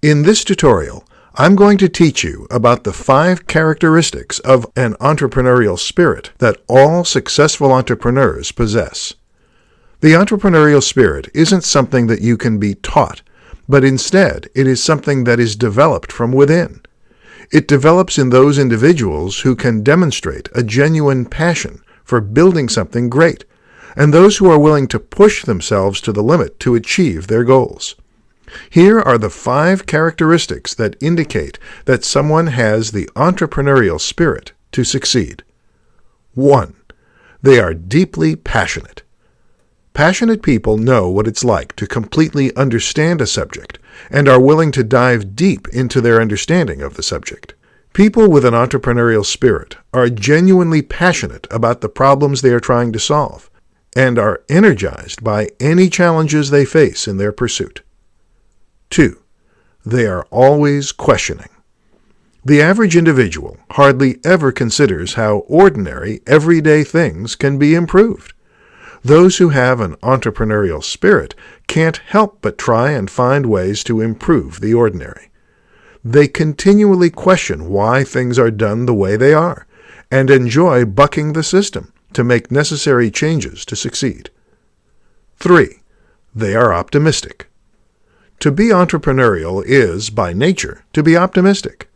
In this tutorial, I'm going to teach you about the 5 characteristics of an entrepreneurial spirit that all successful entrepreneurs possess. The entrepreneurial spirit isn't something that you can be taught, but instead it is something that is developed from within. It develops in those individuals who can demonstrate a genuine passion for building something great, and those who are willing to push themselves to the limit to achieve their goals. Here are the 5 characteristics that indicate that someone has the entrepreneurial spirit to succeed. 1. They are deeply passionate. Passionate people know what it's like to completely understand a subject and are willing to dive deep into their understanding of the subject. People with an entrepreneurial spirit are genuinely passionate about the problems they are trying to solve and are energized by any challenges they face in their pursuit. 2. They are always questioning. The average individual hardly ever considers how ordinary, everyday things can be improved. Those who have an entrepreneurial spirit can't help but try and find ways to improve the ordinary. They continually question why things are done the way they are, and enjoy bucking the system to make necessary changes to succeed. 3. They are optimistic. To be entrepreneurial is, by nature, to be optimistic.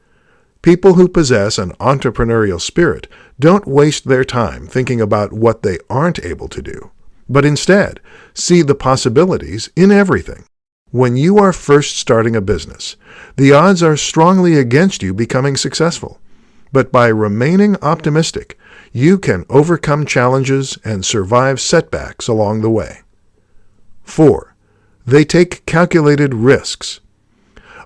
People who possess an entrepreneurial spirit don't waste their time thinking about what they aren't able to do, but instead see the possibilities in everything. When you are first starting a business, the odds are strongly against you becoming successful, but by remaining optimistic, you can overcome challenges and survive setbacks along the way. 4. They take calculated risks.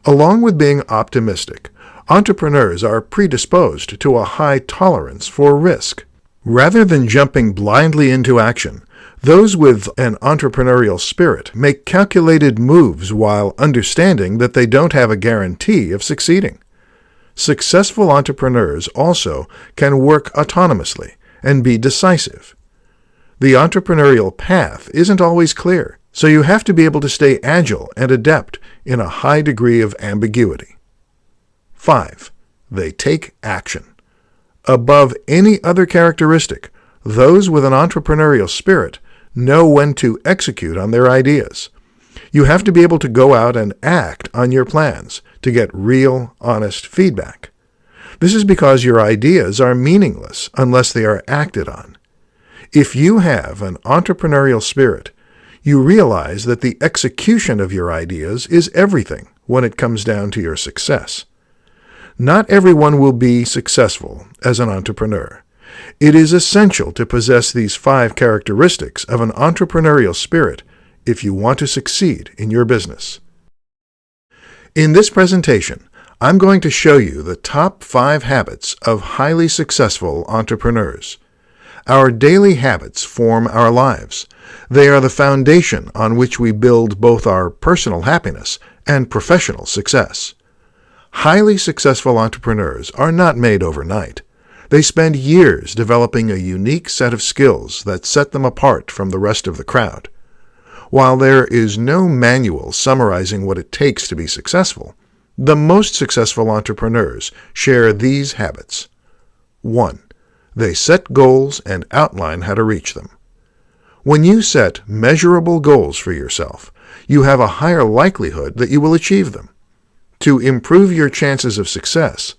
Along with being optimistic, entrepreneurs are predisposed to a high tolerance for risk. Rather than jumping blindly into action, those with an entrepreneurial spirit make calculated moves while understanding that they don't have a guarantee of succeeding. Successful entrepreneurs also can work autonomously and be decisive. The entrepreneurial path isn't always clear, so you have to be able to stay agile and adept in a high degree of ambiguity. 5. They take action. Above any other characteristic, those with an entrepreneurial spirit know when to execute on their ideas. You have to be able to go out and act on your plans to get real, honest feedback. This is because your ideas are meaningless unless they are acted on. If you have an entrepreneurial spirit, you realize that the execution of your ideas is everything when it comes down to your success. Not everyone will be successful as an entrepreneur. It is essential to possess these 5 characteristics of an entrepreneurial spirit if you want to succeed in your business. In this presentation, I'm going to show you the top 5 habits of highly successful entrepreneurs. Our daily habits form our lives. They are the foundation on which we build both our personal happiness and professional success. Highly successful entrepreneurs are not made overnight. They spend years developing a unique set of skills that set them apart from the rest of the crowd. While there is no manual summarizing what it takes to be successful, the most successful entrepreneurs share these habits. 1. They set goals and outline how to reach them. When you set measurable goals for yourself, you have a higher likelihood that you will achieve them. To improve your chances of success,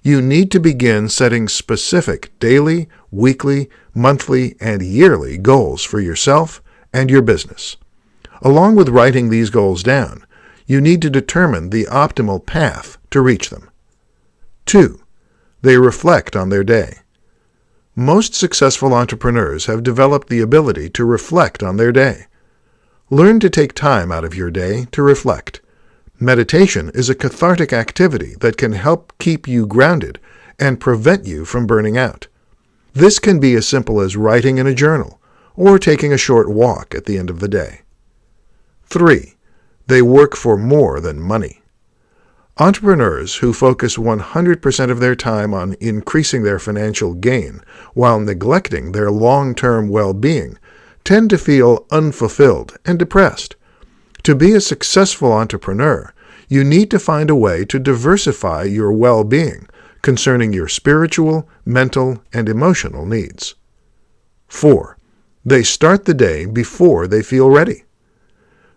you need to begin setting specific daily, weekly, monthly, and yearly goals for yourself and your business. Along with writing these goals down, you need to determine the optimal path to reach them. 2. They reflect on their day. Most successful entrepreneurs have developed the ability to reflect on their day. Learn to take time out of your day to reflect. Meditation is a cathartic activity that can help keep you grounded and prevent you from burning out. This can be as simple as writing in a journal or taking a short walk at the end of the day. 3. They work for more than money. Entrepreneurs who focus 100% of their time on increasing their financial gain while neglecting their long-term well-being tend to feel unfulfilled and depressed. To be a successful entrepreneur, you need to find a way to diversify your well-being concerning your spiritual, mental, and emotional needs. 4. They start the day before they feel ready.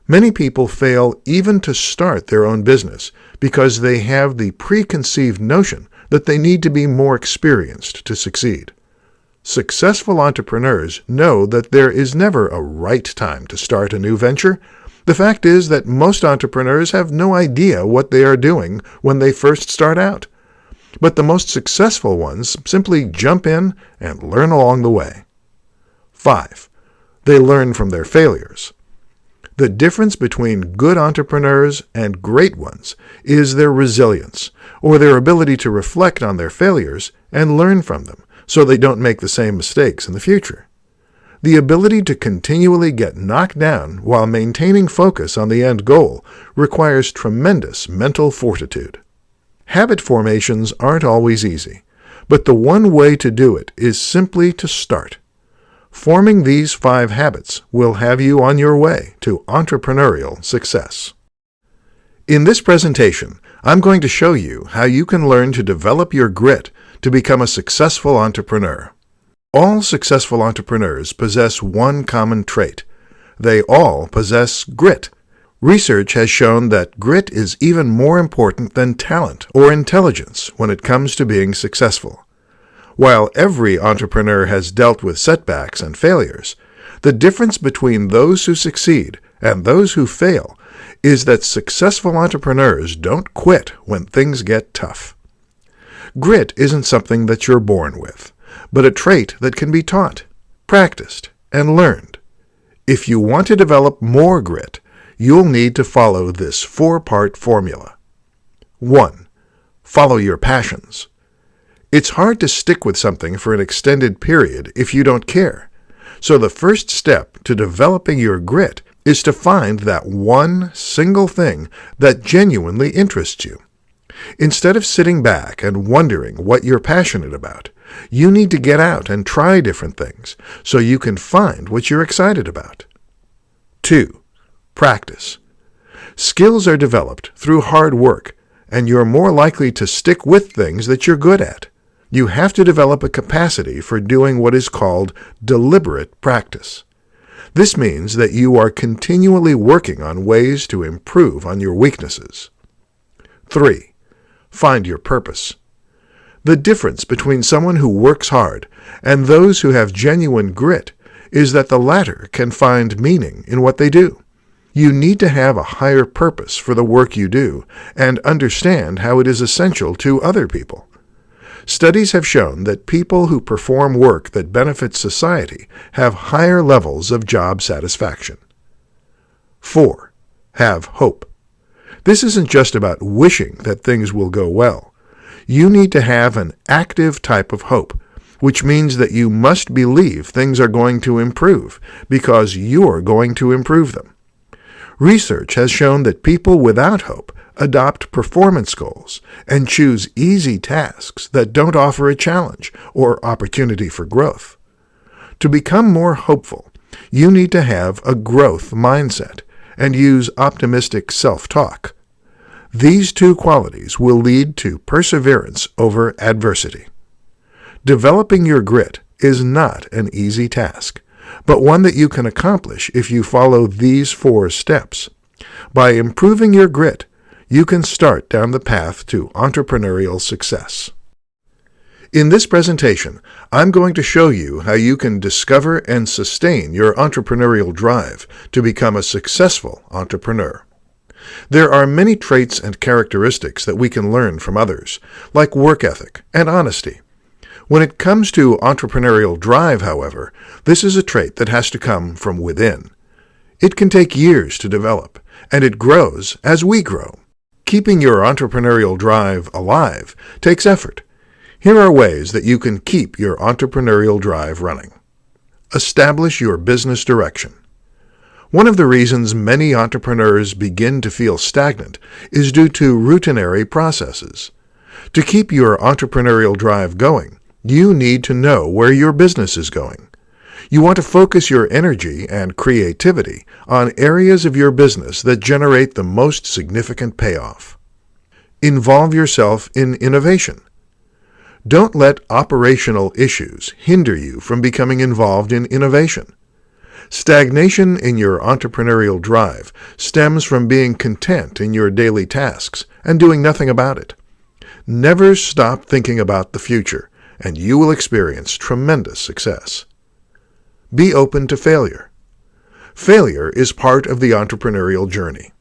Many people fail even to start their own business because they have the preconceived notion that they need to be more experienced to succeed. Successful entrepreneurs know that there is never a right time to start a new venture. The fact is that most entrepreneurs have no idea what they are doing when they first start out. But the most successful ones simply jump in and learn along the way. 5. They learn from their failures. The difference between good entrepreneurs and great ones is their resilience, or their ability to reflect on their failures and learn from them so they don't make the same mistakes in the future. The ability to continually get knocked down while maintaining focus on the end goal requires tremendous mental fortitude. Habit formations aren't always easy, but the one way to do it is simply to start. Forming these 5 habits will have you on your way to entrepreneurial success. In this presentation, I'm going to show you how you can learn to develop your grit to become a successful entrepreneur. All successful entrepreneurs possess one common trait. They all possess grit. Research has shown that grit is even more important than talent or intelligence when it comes to being successful. While every entrepreneur has dealt with setbacks and failures, the difference between those who succeed and those who fail is that successful entrepreneurs don't quit when things get tough. Grit isn't something that you're born with, but a trait that can be taught, practiced, and learned. If you want to develop more grit, you'll need to follow this 4-part formula. 1. Follow your passions. It's hard to stick with something for an extended period if you don't care. So the first step to developing your grit is to find that one single thing that genuinely interests you. Instead of sitting back and wondering what you're passionate about, you need to get out and try different things so you can find what you're excited about. 2. Practice. Skills are developed through hard work, and you're more likely to stick with things that you're good at. You have to develop a capacity for doing what is called deliberate practice. This means that you are continually working on ways to improve on your weaknesses. 3. Find your purpose. The difference between someone who works hard and those who have genuine grit is that the latter can find meaning in what they do. You need to have a higher purpose for the work you do and understand how it is essential to other people. Studies have shown that people who perform work that benefits society have higher levels of job satisfaction. 4. Have hope. This isn't just about wishing that things will go well. You need to have an active type of hope, which means that you must believe things are going to improve because you're going to improve them. Research has shown that people without hope adopt performance goals and choose easy tasks that don't offer a challenge or opportunity for growth. To become more hopeful, you need to have a growth mindset and use optimistic self-talk. These 2 qualities will lead to perseverance over adversity. Developing your grit is not an easy task, but one that you can accomplish if you follow these 4 steps. By improving your grit, you can start down the path to entrepreneurial success. In this presentation, I'm going to show you how you can discover and sustain your entrepreneurial drive to become a successful entrepreneur. There are many traits and characteristics that we can learn from others, like work ethic and honesty. When it comes to entrepreneurial drive, however, this is a trait that has to come from within. It can take years to develop, and it grows as we grow. Keeping your entrepreneurial drive alive takes effort. Here are ways that you can keep your entrepreneurial drive running. Establish your business direction. One of the reasons many entrepreneurs begin to feel stagnant is due to routinary processes. To keep your entrepreneurial drive going, you need to know where your business is going. You want to focus your energy and creativity on areas of your business that generate the most significant payoff. Involve yourself in innovation. Don't let operational issues hinder you from becoming involved in innovation. Stagnation in your entrepreneurial drive stems from being content in your daily tasks and doing nothing about it. Never stop thinking about the future, and you will experience tremendous success. Be open to failure. Failure is part of the entrepreneurial journey.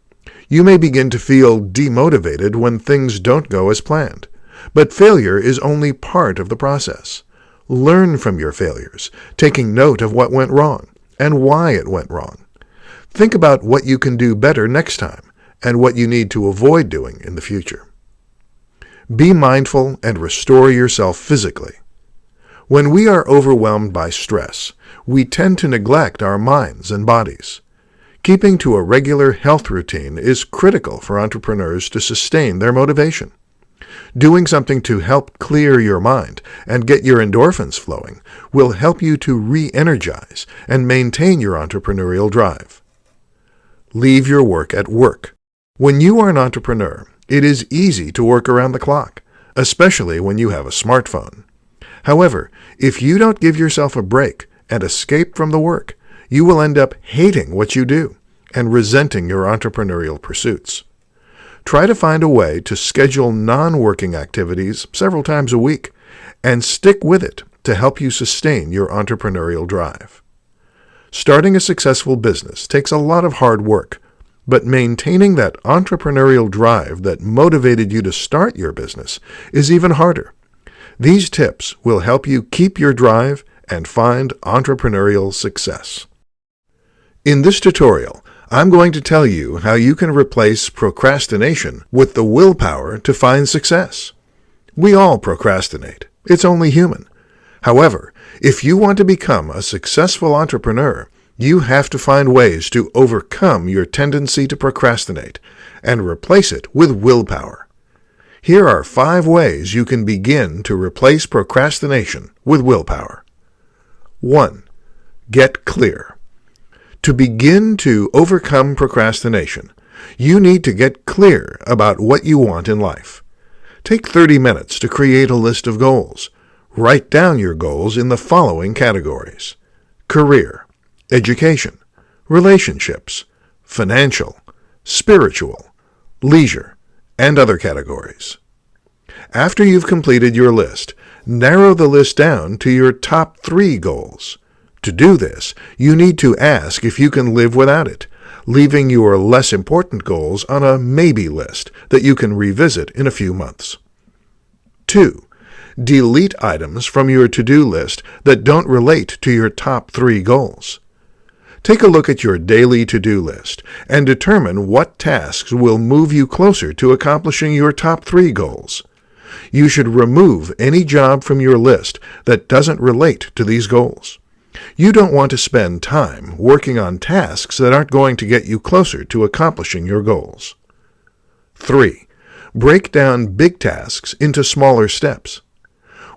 You may begin to feel demotivated when things don't go as planned, but failure is only part of the process. Learn from your failures, taking note of what went wrong and why it went wrong. Think about what you can do better next time and what you need to avoid doing in the future. Be mindful and restore yourself physically. When we are overwhelmed by stress, we tend to neglect our minds and bodies. Keeping to a regular health routine is critical for entrepreneurs to sustain their motivation. Doing something to help clear your mind and get your endorphins flowing will help you to re-energize and maintain your entrepreneurial drive. Leave your work at work. When you are an entrepreneur, it is easy to work around the clock, especially when you have a smartphone. However, if you don't give yourself a break and escape from the work, you will end up hating what you do and resenting your entrepreneurial pursuits. Try to find a way to schedule non-working activities several times a week and stick with it to help you sustain your entrepreneurial drive. Starting a successful business takes a lot of hard work, but maintaining that entrepreneurial drive that motivated you to start your business is even harder. These tips will help you keep your drive and find entrepreneurial success. In this tutorial, I'm going to tell you how you can replace procrastination with the willpower to find success. We all procrastinate. It's only human. However, if you want to become a successful entrepreneur, you have to find ways to overcome your tendency to procrastinate and replace it with willpower. Here are 5 ways you can begin to replace procrastination with willpower. 1. Get clear. To begin to overcome procrastination, you need to get clear about what you want in life. Take 30 minutes to create a list of goals. Write down your goals in the following categories: career, education, relationships, financial, spiritual, leisure, and other categories. After you've completed your list, narrow the list down to your top 3 goals. To do this, you need to ask if you can live without it, leaving your less important goals on a maybe list that you can revisit in a few months. 2. Delete items from your to-do list that don't relate to your top 3 goals. Take a look at your daily to-do list and determine what tasks will move you closer to accomplishing your top 3 goals. You should remove any job from your list that doesn't relate to these goals. You don't want to spend time working on tasks that aren't going to get you closer to accomplishing your goals. 3. Break down big tasks into smaller steps.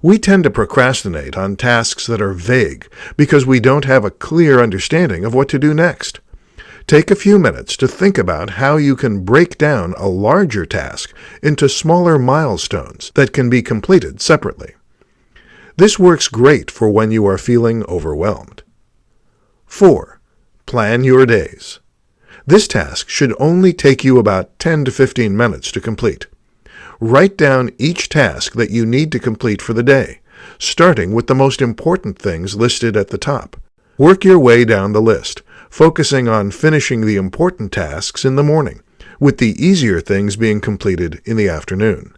We tend to procrastinate on tasks that are vague because we don't have a clear understanding of what to do next. Take a few minutes to think about how you can break down a larger task into smaller milestones that can be completed separately. This works great for when you are feeling overwhelmed. 4. Plan your days. This task should only take you about 10 to 15 minutes to complete. Write down each task that you need to complete for the day, starting with the most important things listed at the top. Work your way down the list, focusing on finishing the important tasks in the morning, with the easier things being completed in the afternoon.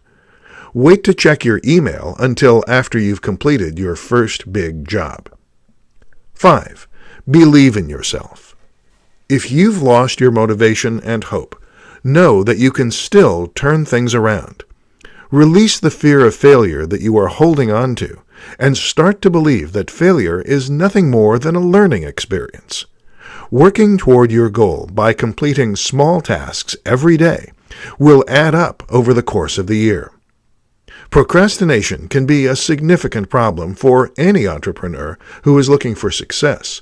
Wait to check your email until after you've completed your first big job. 5. Believe in yourself. If you've lost your motivation and hope, know that you can still turn things around. Release the fear of failure that you are holding on to, and start to believe that failure is nothing more than a learning experience. Working toward your goal by completing small tasks every day will add up over the course of the year. Procrastination can be a significant problem for any entrepreneur who is looking for success.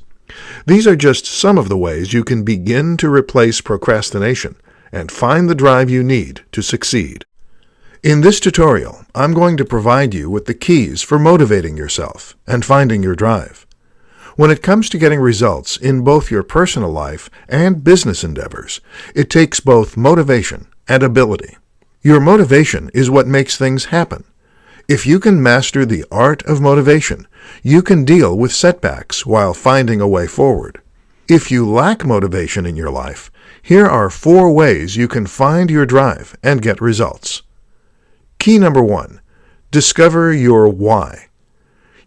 These are just some of the ways you can begin to replace procrastination and find the drive you need to succeed. In this tutorial, I'm going to provide you with the keys for motivating yourself and finding your drive. When it comes to getting results in both your personal life and business endeavors, it takes both motivation and ability. Your motivation is what makes things happen. If you can master the art of motivation, you can deal with setbacks while finding a way forward. If you lack motivation in your life, here are 4 ways you can find your drive and get results. Key number 1, discover your why.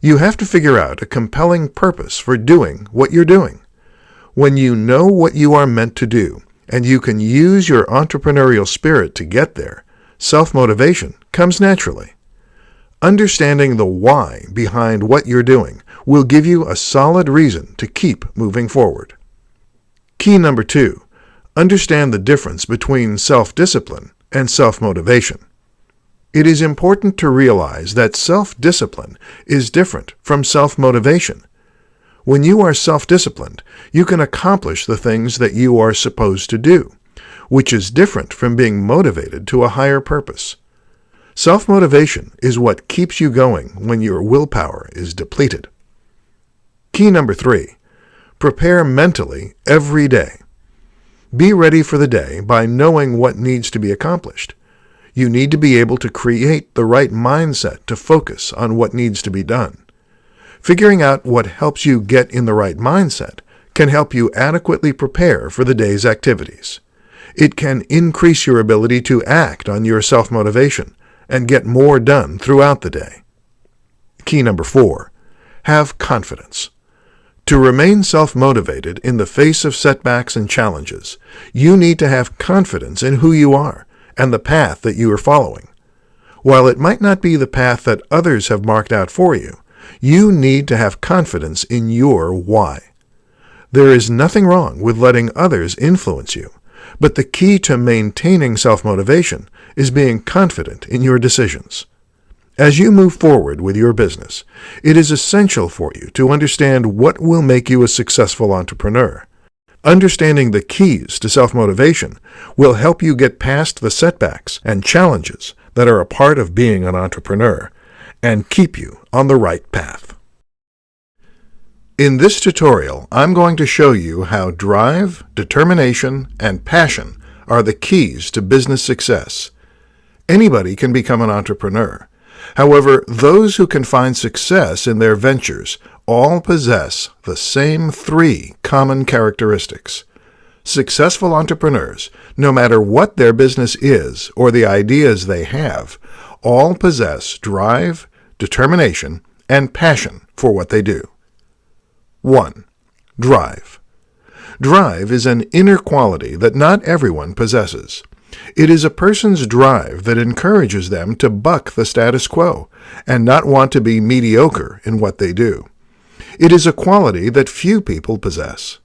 You have to figure out a compelling purpose for doing what you're doing. When you know what you are meant to do, and you can use your entrepreneurial spirit to get there, self-motivation comes naturally. Understanding the why behind what you're doing will give you a solid reason to keep moving forward. Key number 2, understand the difference between self-discipline and self-motivation. It is important to realize that self-discipline is different from self-motivation. When you are self-disciplined, you can accomplish the things that you are supposed to do, which is different from being motivated to a higher purpose. Self-motivation is what keeps you going when your willpower is depleted. Key number 3, prepare mentally every day. Be ready for the day by knowing what needs to be accomplished. You need to be able to create the right mindset to focus on what needs to be done. Figuring out what helps you get in the right mindset can help you adequately prepare for the day's activities. It can increase your ability to act on your self-motivation and get more done throughout the day. Key number 4, have confidence. To remain self-motivated in the face of setbacks and challenges, you need to have confidence in who you are and the path that you are following. While it might not be the path that others have marked out for you, you need to have confidence in your why. There is nothing wrong with letting others influence you, but the key to maintaining self-motivation is being confident in your decisions. As you move forward with your business, it is essential for you to understand what will make you a successful entrepreneur. Understanding the keys to self-motivation will help you get past the setbacks and challenges that are a part of being an entrepreneur and keep you on the right path. In this tutorial, I'm going to show you how drive, determination, and passion are the keys to business success. Anybody can become an entrepreneur. However, those who can find success in their ventures all possess the same 3 common characteristics. Successful entrepreneurs, no matter what their business is or the ideas they have, all possess drive, determination, and passion for what they do. 1. Drive. Drive is an inner quality that not everyone possesses. It is a person's drive that encourages them to buck the status quo and not want to be mediocre in what they do. It is a quality that few people possess.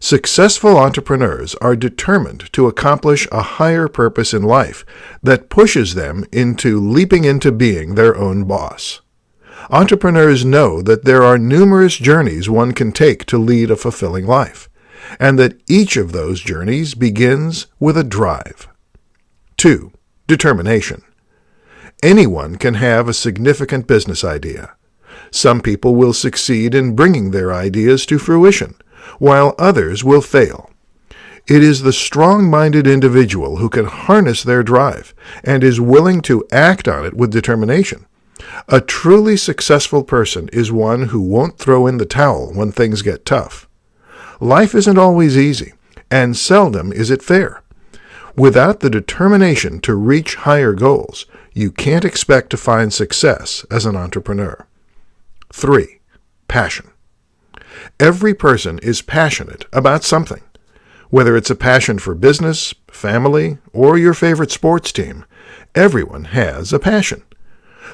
Successful entrepreneurs are determined to accomplish a higher purpose in life that pushes them into leaping into being their own boss. Entrepreneurs know that there are numerous journeys one can take to lead a fulfilling life, and that each of those journeys begins with a drive. 2. Determination. Anyone can have a significant business idea. Some people will succeed in bringing their ideas to fruition, while others will fail. It is the strong-minded individual who can harness their drive and is willing to act on it with determination. A truly successful person is one who won't throw in the towel when things get tough. Life isn't always easy, and seldom is it fair. Without the determination to reach higher goals, you can't expect to find success as an entrepreneur. 3. Passion. Every person is passionate about something. Whether it's a passion for business, family, or your favorite sports team, everyone has a passion.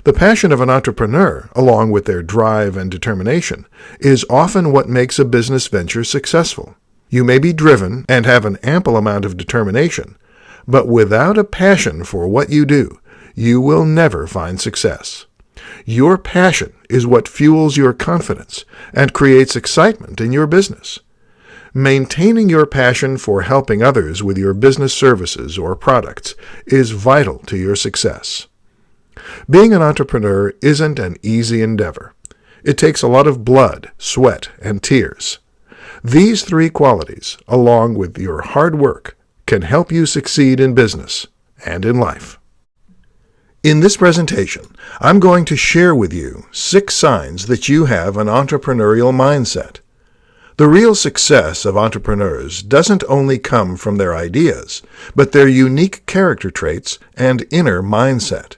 The passion of an entrepreneur, along with their drive and determination, is often what makes a business venture successful. You may be driven and have an ample amount of determination, but without a passion for what you do, you will never find success. Your passion is what fuels your confidence and creates excitement in your business. Maintaining your passion for helping others with your business services or products is vital to your success. Being an entrepreneur isn't an easy endeavor. It takes a lot of blood, sweat, and tears. These three qualities, along with your hard work, can help you succeed in business and in life. In this presentation, I'm going to share with you 6 signs that you have an entrepreneurial mindset. The real success of entrepreneurs doesn't only come from their ideas, but their unique character traits and inner mindset.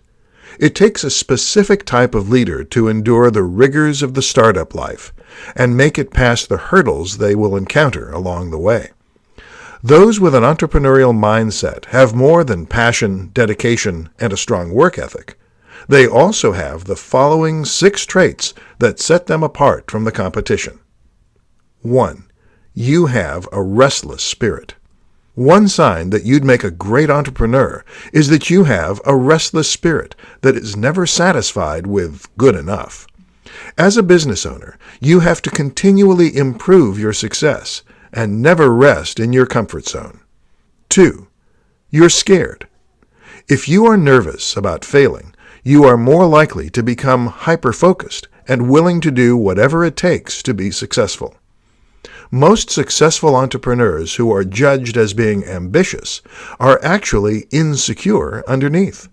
It takes a specific type of leader to endure the rigors of the startup life and make it past the hurdles they will encounter along the way. Those with an entrepreneurial mindset have more than passion, dedication, and a strong work ethic. They also have the following 6 traits that set them apart from the competition. 1. You have a restless spirit. One sign that you'd make a great entrepreneur is that you have a restless spirit that is never satisfied with good enough. As a business owner, you have to continually improve your success and never rest in your comfort zone. 2. You're scared. If you are nervous about failing, you are more likely to become hyper-focused and willing to do whatever it takes to be successful. Most successful entrepreneurs who are judged as being ambitious are actually insecure underneath.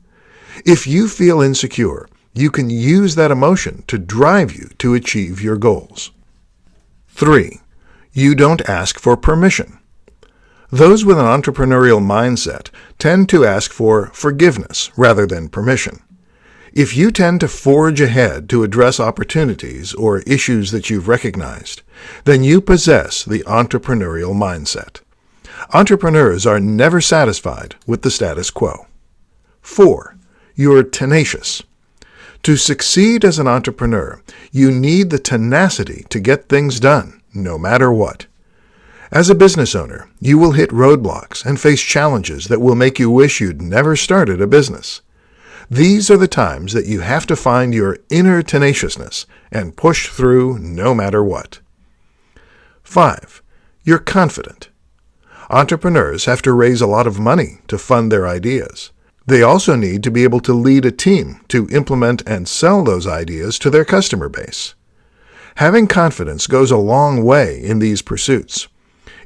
If you feel insecure, you can use that emotion to drive you to achieve your goals. 3. You don't ask for permission. Those with an entrepreneurial mindset tend to ask for forgiveness rather than permission. If you tend to forge ahead to address opportunities or issues that you've recognized, then you possess the entrepreneurial mindset. Entrepreneurs are never satisfied with the status quo. 4. You're tenacious. To succeed as an entrepreneur, you need the tenacity to get things done, no matter what. As a business owner, you will hit roadblocks and face challenges that will make you wish you'd never started a business. These are the times that you have to find your inner tenaciousness and push through no matter what. 5. You're confident. Entrepreneurs have to raise a lot of money to fund their ideas. They also need to be able to lead a team to implement and sell those ideas to their customer base. Having confidence goes a long way in these pursuits.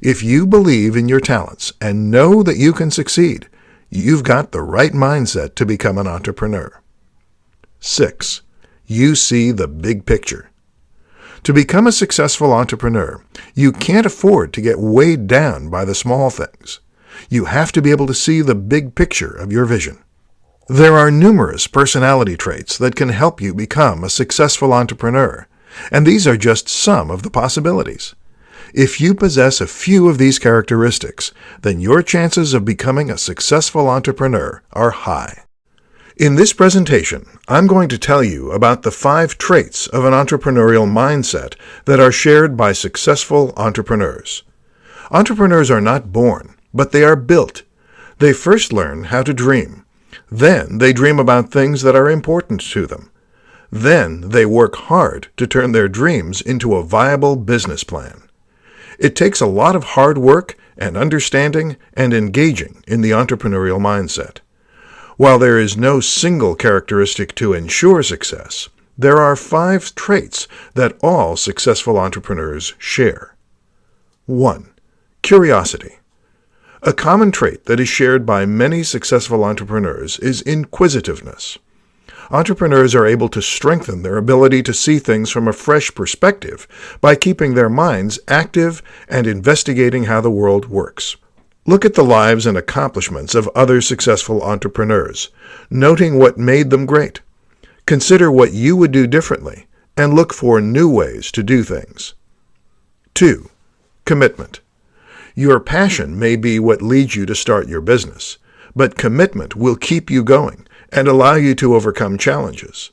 If you believe in your talents and know that you can succeed, you've got the right mindset to become an entrepreneur. 6. You see the big picture. To become a successful entrepreneur, you can't afford to get weighed down by the small things. You have to be able to see the big picture of your vision. There are numerous personality traits that can help you become a successful entrepreneur, and these are just some of the possibilities. If you possess a few of these characteristics, then your chances of becoming a successful entrepreneur are high. In this presentation, I'm going to tell you about the 5 traits of an entrepreneurial mindset that are shared by successful entrepreneurs. Entrepreneurs are not born, but they are built. They first learn how to dream. Then they dream about things that are important to them. Then they work hard to turn their dreams into a viable business plan. It takes a lot of hard work and understanding and engaging in the entrepreneurial mindset. While there is no single characteristic to ensure success, there are 5 traits that all successful entrepreneurs share. 1. Curiosity. A common trait that is shared by many successful entrepreneurs is inquisitiveness. Entrepreneurs are able to strengthen their ability to see things from a fresh perspective by keeping their minds active and investigating how the world works. Look at the lives and accomplishments of other successful entrepreneurs, noting what made them great. Consider what you would do differently, and look for new ways to do things. 2. Commitment. Your passion may be what leads you to start your business, but commitment will keep you going and allow you to overcome challenges.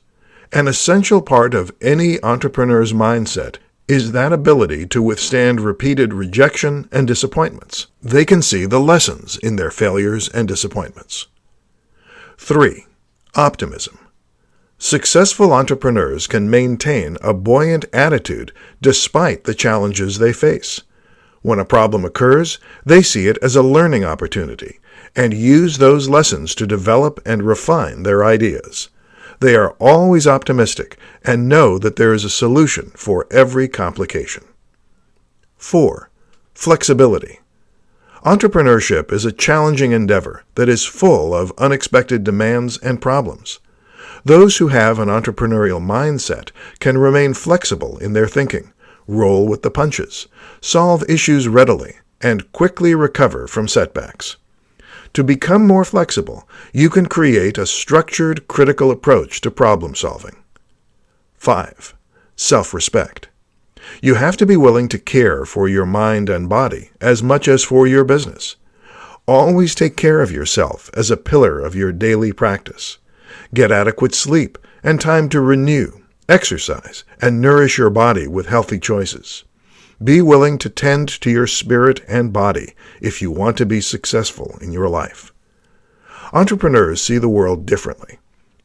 An essential part of any entrepreneur's mindset is that ability to withstand repeated rejection and disappointments. They can see the lessons in their failures and disappointments. 3. Optimism. Successful entrepreneurs can maintain a buoyant attitude despite the challenges they face. When a problem occurs, they see it as a learning opportunity and use those lessons to develop and refine their ideas. They are always optimistic and know that there is a solution for every complication. 4. Flexibility. Entrepreneurship is a challenging endeavor that is full of unexpected demands and problems. Those who have an entrepreneurial mindset can remain flexible in their thinking, roll with the punches, solve issues readily, and quickly recover from setbacks. To become more flexible, you can create a structured, critical approach to problem solving. 5. Self-respect. You have to be willing to care for your mind and body as much as for your business. Always take care of yourself as a pillar of your daily practice. Get adequate sleep and time to renew, exercise, and nourish your body with healthy choices. Be willing to tend to your spirit and body if you want to be successful in your life. Entrepreneurs see the world differently.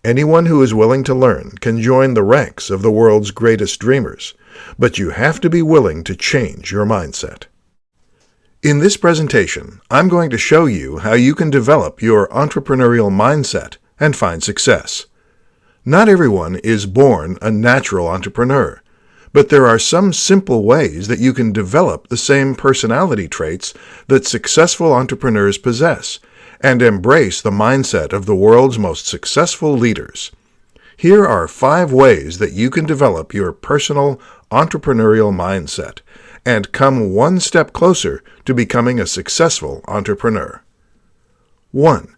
Anyone who is willing to learn can join the ranks of the world's greatest dreamers, but you have to be willing to change your mindset. In this presentation, I'm going to show you how you can develop your entrepreneurial mindset and find success. Not everyone is born a natural entrepreneur, but there are some simple ways that you can develop the same personality traits that successful entrepreneurs possess and embrace the mindset of the world's most successful leaders. Here are 5 ways that you can develop your personal entrepreneurial mindset and come one step closer to becoming a successful entrepreneur. 1.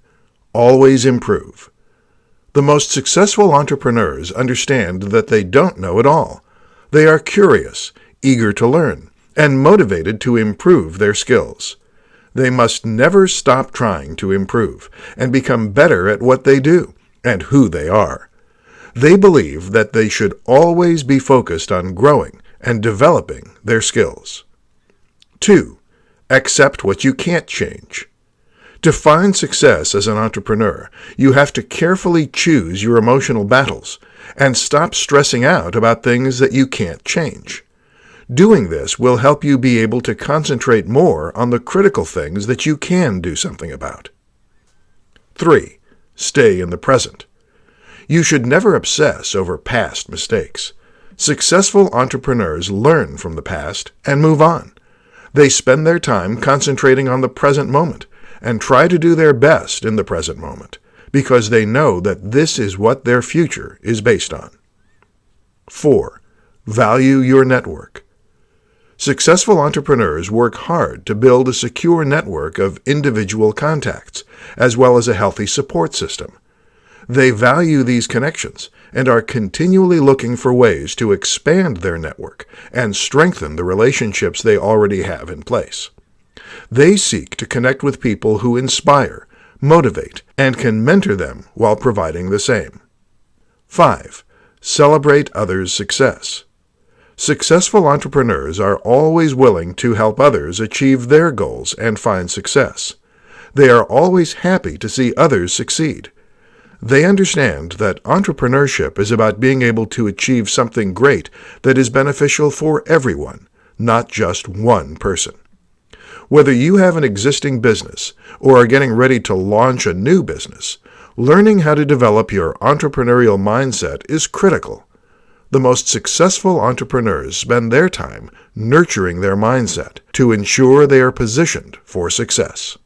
Always improve. The most successful entrepreneurs understand that they don't know it all. They are curious, eager to learn, and motivated to improve their skills. They must never stop trying to improve and become better at what they do and who they are. They believe that they should always be focused on growing and developing their skills. 2. Accept what you can't change. To find success as an entrepreneur, you have to carefully choose your emotional battles and stop stressing out about things that you can't change. Doing this will help you be able to concentrate more on the critical things that you can do something about. 3. Stay in the present. You should never obsess over past mistakes. Successful entrepreneurs learn from the past and move on. They spend their time concentrating on the present moment and try to do their best in the present moment because they know that this is what their future is based on. 4. Value your network. Successful entrepreneurs work hard to build a secure network of individual contacts, as well as a healthy support system. They value these connections and are continually looking for ways to expand their network and strengthen the relationships they already have in place. They seek to connect with people who inspire, motivate, and can mentor them while providing the same. 5. Celebrate others' success. Successful entrepreneurs are always willing to help others achieve their goals and find success. They are always happy to see others succeed. They understand that entrepreneurship is about being able to achieve something great that is beneficial for everyone, not just one person. Whether you have an existing business or are getting ready to launch a new business, learning how to develop your entrepreneurial mindset is critical. The most successful entrepreneurs spend their time nurturing their mindset to ensure they are positioned for success.